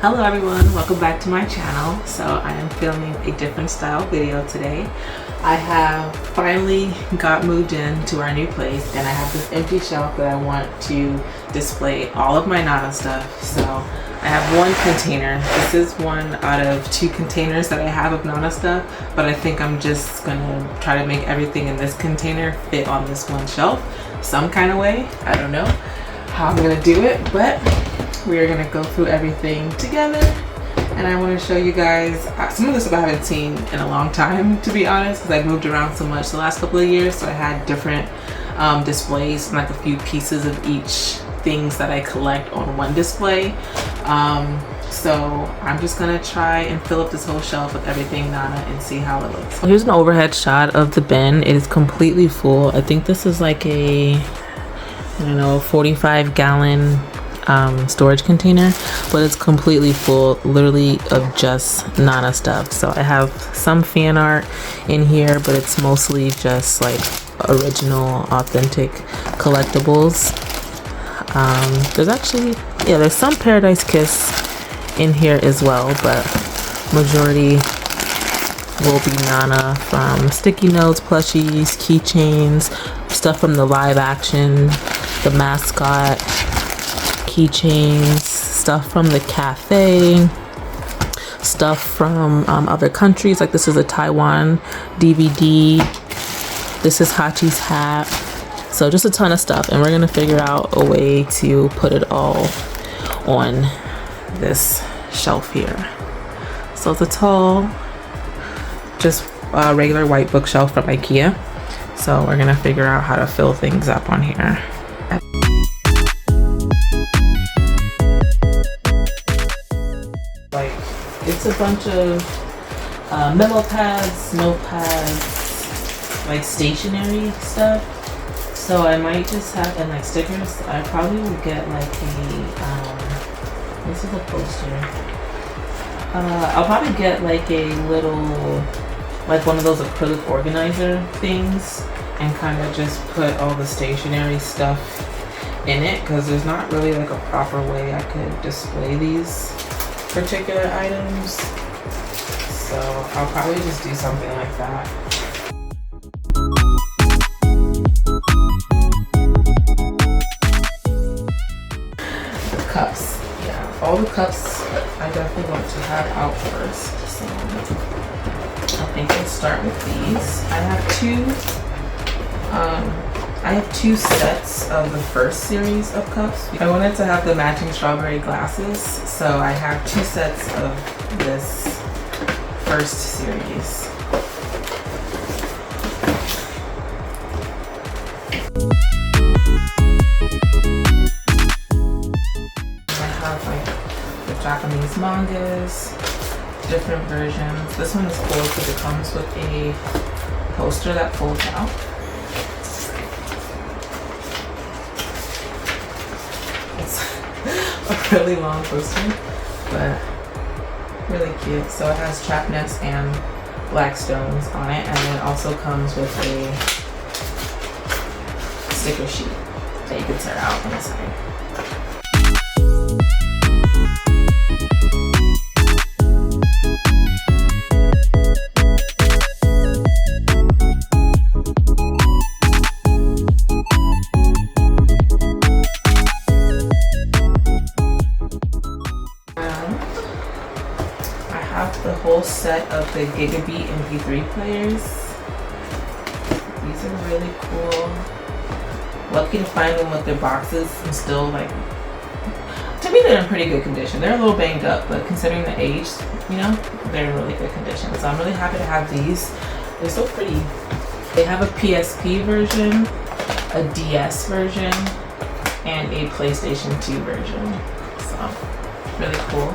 Hello everyone, welcome back to my channel. So I am filming a different style video today. I have finally got moved into our new place and I have this empty shelf that I want to display all of my Nana stuff. So I have one container. This is one out of 2 containers that I have of Nana stuff, but I think I'm just gonna try to make everything in this container fit on this one shelf some kind of way. I don't know how I'm gonna do it, but we are gonna go through everything together and I want to show you guys some of the stuff I haven't seen in a long time, to be honest, because I've moved around so much the last couple of years. So I had different displays and like a few pieces of each things that I collect on one display. So I'm just gonna try and fill up this whole shelf with everything Nana and see how it looks. Here's an overhead shot of the bin. It is completely full. I think this is like a, I don't know, 45-gallon storage container, but it's completely full, literally, of just Nana stuff. So I have some fan art in here, but it's mostly just like original, authentic collectibles. There's actually, yeah, there's some Paradise Kiss in here as well, but majority will be Nana, from sticky notes, plushies, keychains, stuff from the live action, the mascot, keychains, stuff from the cafe, stuff from other countries. Like this is a Taiwan DVD. This is Hachi's hat. So just a ton of stuff, and we're gonna figure out a way to put it all on this shelf here. So it's a tall, just regular white bookshelf from IKEA. So we're gonna figure out how to fill things up on here. Like, it's a bunch of memo pads, notepads, like stationery stuff. So I might just have, and like stickers, I probably will get like a, this is a poster. I'll probably get like a little, like one of those acrylic organizer things and kind of just put all the stationery stuff in it, because there's not really like a proper way I could display these particular items. So I'll probably just do something like that. Cups, yeah, all the cups I definitely want to have out first. So I think we'll start with these. I have two sets of the first series of cups. I wanted to have the matching strawberry glasses, so I have 2 sets of this first series. Japanese mangas, different versions. This one is cool because it comes with a poster that folds out. It's a really long poster, but really cute. So it has trap nets and black stones on it, and then it also comes with a sticker sheet that you can tear out on the side. The whole set of the Gigabeat MP3 players. These are really cool. Lucky to find them with their boxes and still, like, to me they're in pretty good condition. They're a little banged up, but considering the age, you know, they're in really good condition. So I'm really happy to have these. They're so pretty. They have a PSP version, a DS version, and a PlayStation 2 version. So really cool.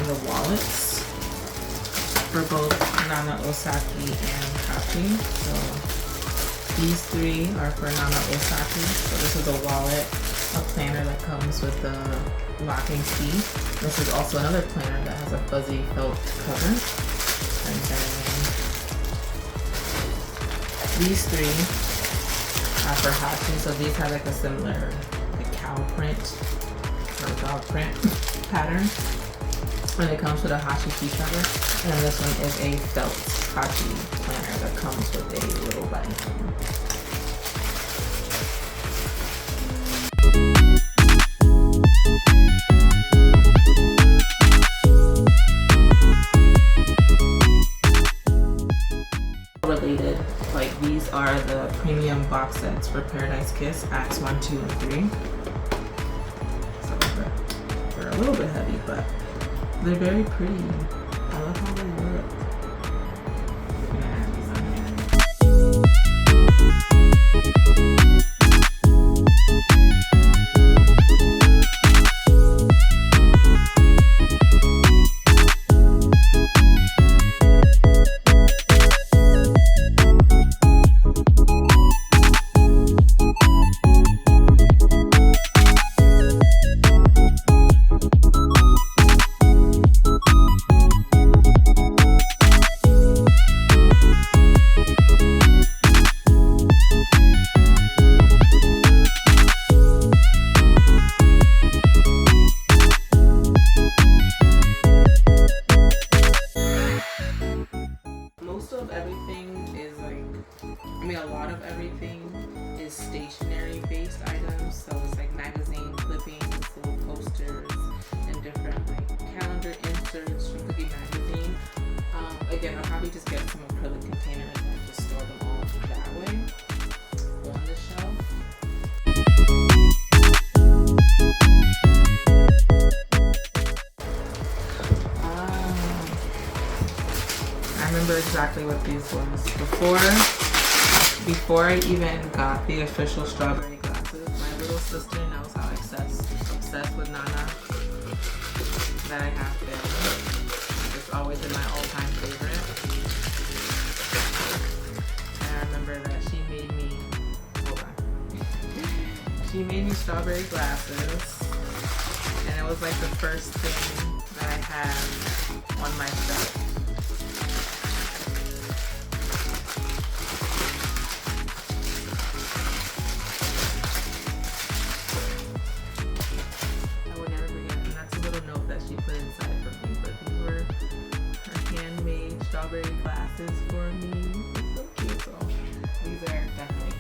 the wallets for both Nana Osaki and Hachi. So these three are for Nana Osaki. So this is a wallet, a planner that comes with the locking key. This is also another planner that has a fuzzy felt cover. And then these three are for Hachi. So these have like a similar like cow print or dog print pattern. And it comes with a Hachi key cover. And then this one is a felt Hachi planner that comes with a little button. Related, like these are the premium box sets for Paradise Kiss Acts 1, 2, and 3. So they're a little bit heavy, but they're very pretty. I love how they look. A lot of everything is stationery based items, so it's like magazine clippings, little posters, and different like calendar inserts from Cookie Magazine. Again, I'll probably just get some acrylic containers and just store them all that way on the shelf. I remember exactly what these was before I even got the official strawberry glasses. My little sister knows how obsessed with Nana that I have been. It's always been my all-time favorite. And I remember that she made me, she made me strawberry glasses, and it was like the first thing that I had on my shelf. Strawberry glasses for me. It's so cute. So these are definitely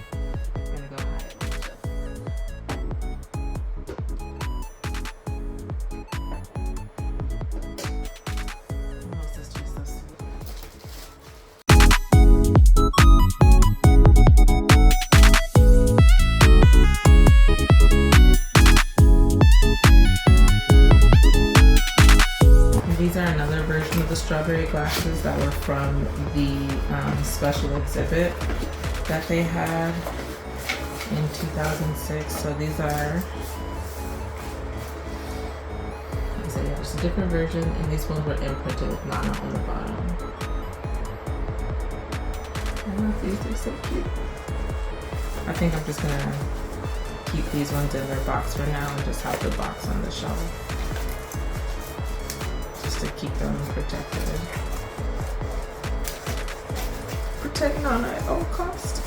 gonna go high on the shelf. Oh, sister's so sweet. These are another version of the strawberry glasses that were from the special exhibit that they had in 2006. So these are, so yeah, just a different version, and these ones were imprinted with Nana on the bottom. I love these, they're so cute. I think I'm just gonna keep these ones in their box for now and just have the box on the shelf, to keep them protected. Protect Nana at all costs.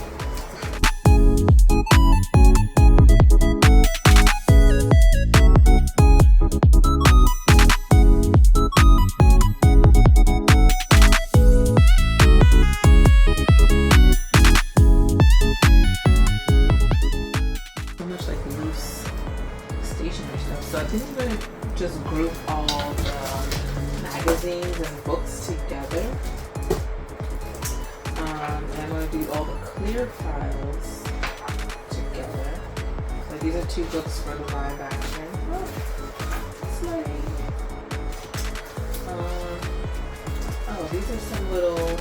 So much like loose stationery stuff. So I think I'm gonna just group all the magazines and books together. And I'm going to do all the clear files together. So these are 2 books for the live action. Oh, slay. Oh, these are some little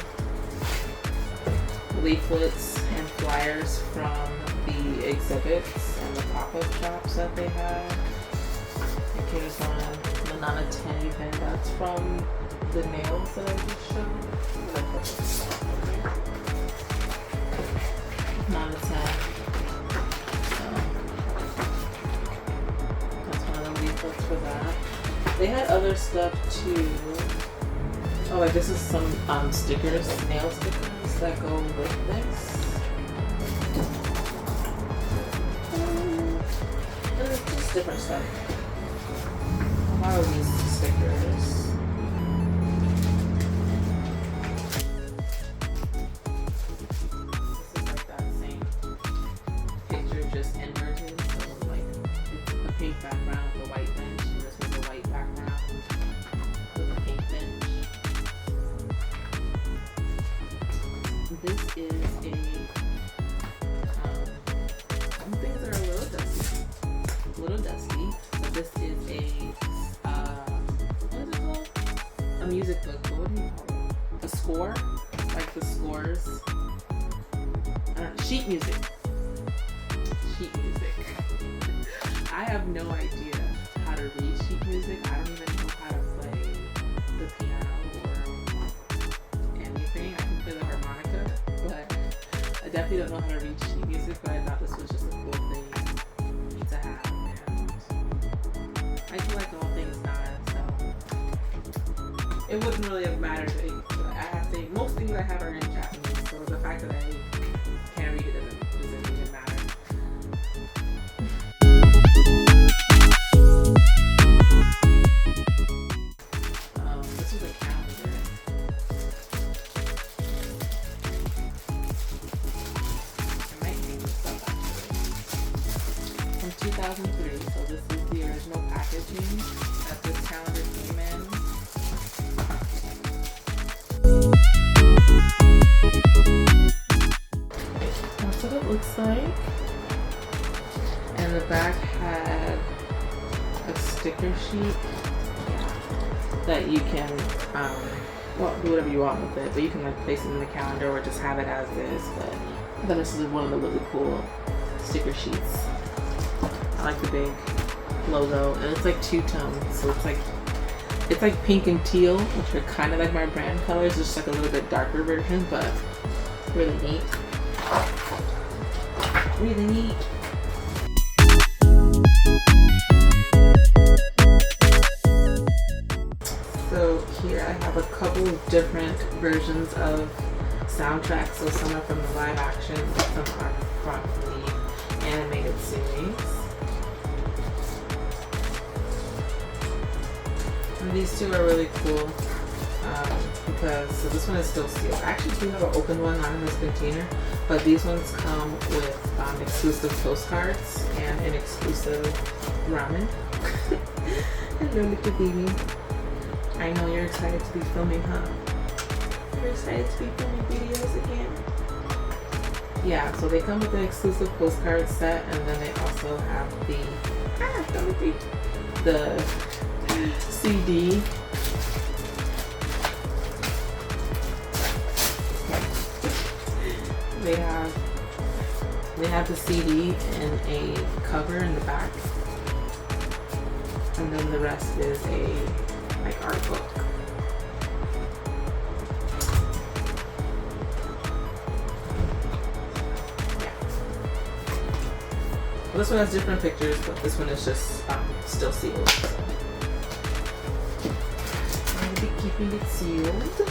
leaflets and flyers from the exhibits and the pop-up shops that they had. In case you want to look one on a 10 even. That's from the nails that I just showed. Not a 10. So that's one of the leaflets for that. They had other stuff too. Oh, like this is some stickers, nail stickers that go with this. Just different stuff. A lot of these stickers. This is like that same picture, just inverted. So like it's a pink background with a white bench, and this was a white background with a pink bench. This is some things are a little dusty, but this is what is it called? A music book, but what do you call it? A score? Like the scores? I don't know, sheet music. Sheet music. I have no idea how to read sheet music. I don't even know how to play the piano or anything. I can play the harmonica, but I definitely don't know how to read sheet music, but I thought this was just a cool thing to have. I collect all things Nana, so it wouldn't really have mattered. I have to, most things I have are in Japanese, so the fact that I can't read it doesn't even matter. This is a calendar. I might hang this up actually. From 2003, so this is the original packaging that this calendar came in. That's what it looks like. And the back had a sticker sheet that you can, well, do whatever you want with it, but you can like place it in the calendar or just have it as is. But I thought this is one of the really cool sticker sheets. I like the big logo, and it's like two-tone, so it's like pink and teal, which are kind of like my brand colors, just like a little bit darker version, but really neat. Really neat. So here I have a couple of different versions of soundtracks. So some are from the live action, some are from the animated series. And these two are really cool because, so this one is still sealed. I actually do have an open one, not in this container, but these ones come with exclusive postcards and an exclusive ramen. Hello, little baby. I know you're excited to be filming, huh? You're excited to be filming videos again? Yeah, so they come with an exclusive postcard set, and then they also have the CD. They have the CD and a cover in the back, and then the rest is a like art book. Yeah. Well, this one has different pictures, but this one is just still sealed. So I'm gonna be keeping it sealed.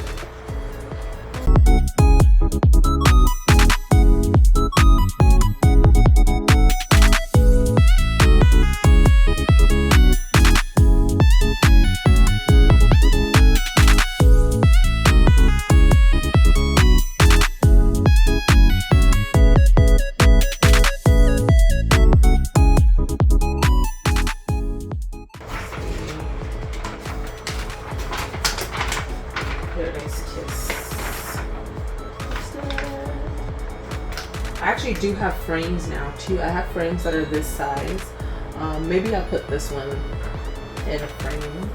I actually do have frames now too. I have frames that are this size. Maybe I'll put this one in a frame.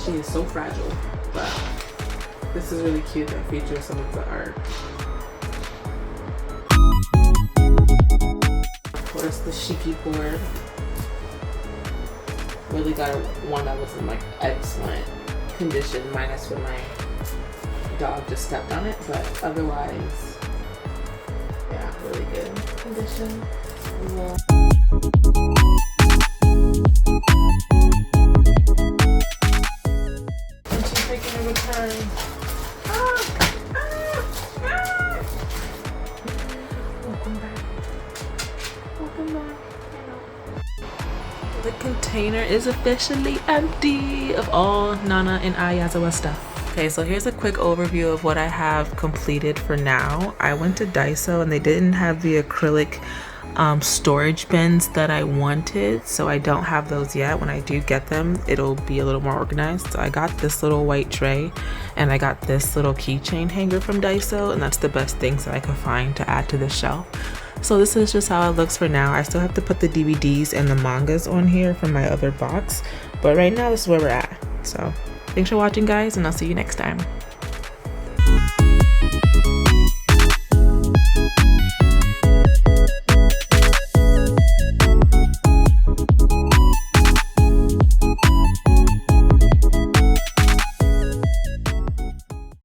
She is so fragile, but This is really cute that features some of the art. Of course, the Shiki board. Really got one that was in like excellent condition, minus when my dog just stepped on it, but otherwise, yeah, really good condition. And she's making a return. Welcome back. Welcome back. The container is officially empty of all Nana and Ai Yazawa stuff. Okay, so here's a quick overview of what I have completed for now. I went to Daiso and they didn't have the acrylic storage bins that I wanted, so I don't have those yet. When I do get them, it'll be a little more organized. So I got this little white tray and I got this little keychain hanger from Daiso, and that's the best things that I could find to add to the shelf. So this is just how it looks for now. I still have to put the DVDs and the mangas on here from my other box, but right now this is where we're at. So thanks for watching, guys, and I'll see you next time.